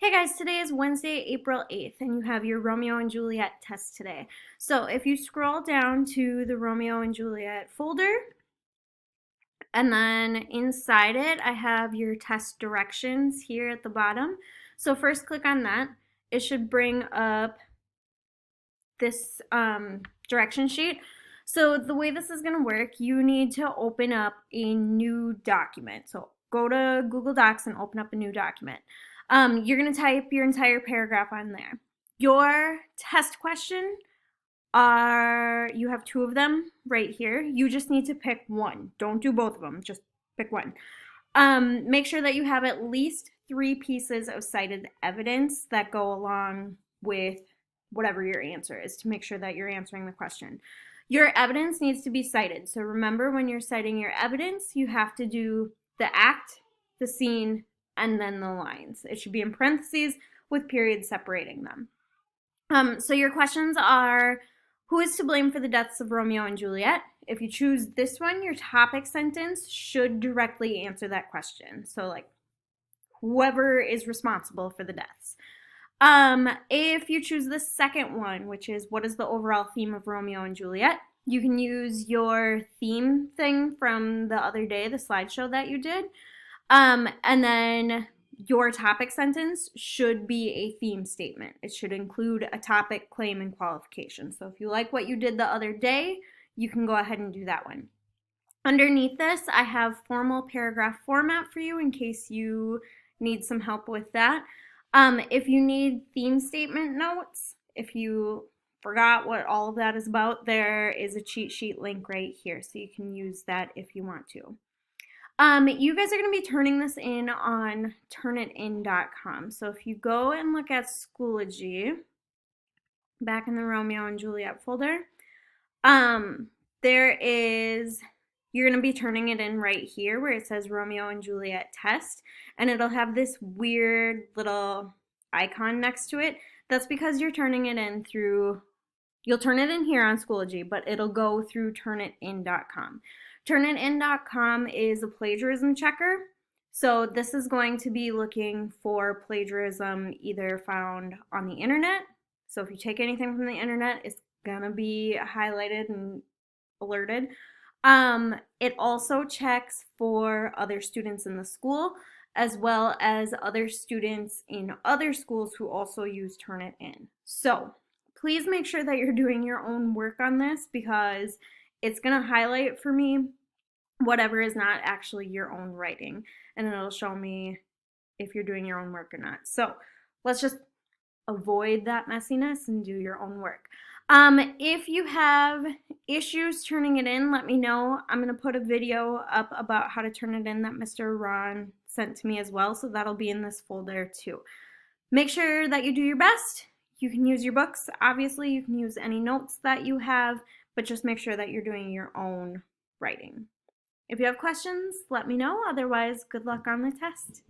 Hey guys, today is Wednesday, April 8th, and you have your Romeo and Juliet test today. So if you scroll down to the Romeo and Juliet folder, and then inside it, I have your test directions here at the bottom. So first click on that. It should bring up this direction sheet. So the way this is going to work, you need to open up a new document. So go to Google Docs and open up a new document. You're going to type your entire paragraph on there. Your test question you have two of them right here. You just need to pick one. Don't do both of them. Just pick one. Make sure that you have at least 3 pieces of cited evidence that go along with whatever your answer is to make sure that you're answering the question. Your evidence needs to be cited. So remember, when you're citing your evidence, you have to do the act, the scene, and then the lines. It should be in parentheses with periods separating them. So your questions are, who is to blame for the deaths of Romeo and Juliet? If you choose this one, your topic sentence should directly answer that question. So like, whoever is responsible for the deaths. If you choose the second one, which is what is the overall theme of Romeo and Juliet, you can use your theme thing from the other day, the slideshow that you did. And then your topic sentence should be a theme statement. It should include a topic, claim, and qualification. So if you like what you did the other day, you can go ahead and do that one. Underneath this, I have formal paragraph format for you in case you need some help with that. If you need theme statement notes, if you forgot what all of that is about, there is a cheat sheet link right here, so you can use that if you want to. You guys are going to be turning this in on turnitin.com. So if you go and look at Schoology, back in the Romeo and Juliet folder, you're going to be turning it in right here where it says Romeo and Juliet test, and it'll have this weird little icon next to it. That's because you're turning it in through, you'll turn it in here on Schoology, but it'll go through turnitin.com. Turnitin.com is a plagiarism checker. So this is going to be looking for plagiarism either found on the internet. So if you take anything from the internet, it's going to be highlighted and alerted. It also checks for other students in the school, as well as other students in other schools who also use Turnitin. So please make sure that you're doing your own work on this, because it's going to highlight for me whatever is not actually your own writing, and it'll show me if you're doing your own work or not. So let's just avoid that messiness and do your own work. If you have issues turning it in, let me know. I'm going to put a video up about how to turn it in that Mr. Ron sent to me as well, so that'll be in this folder too. Make sure that you do your best. You can use your books. Obviously, you can use any notes that you have, but just make sure that you're doing your own writing. If you have questions, let me know. Otherwise, good luck on the test.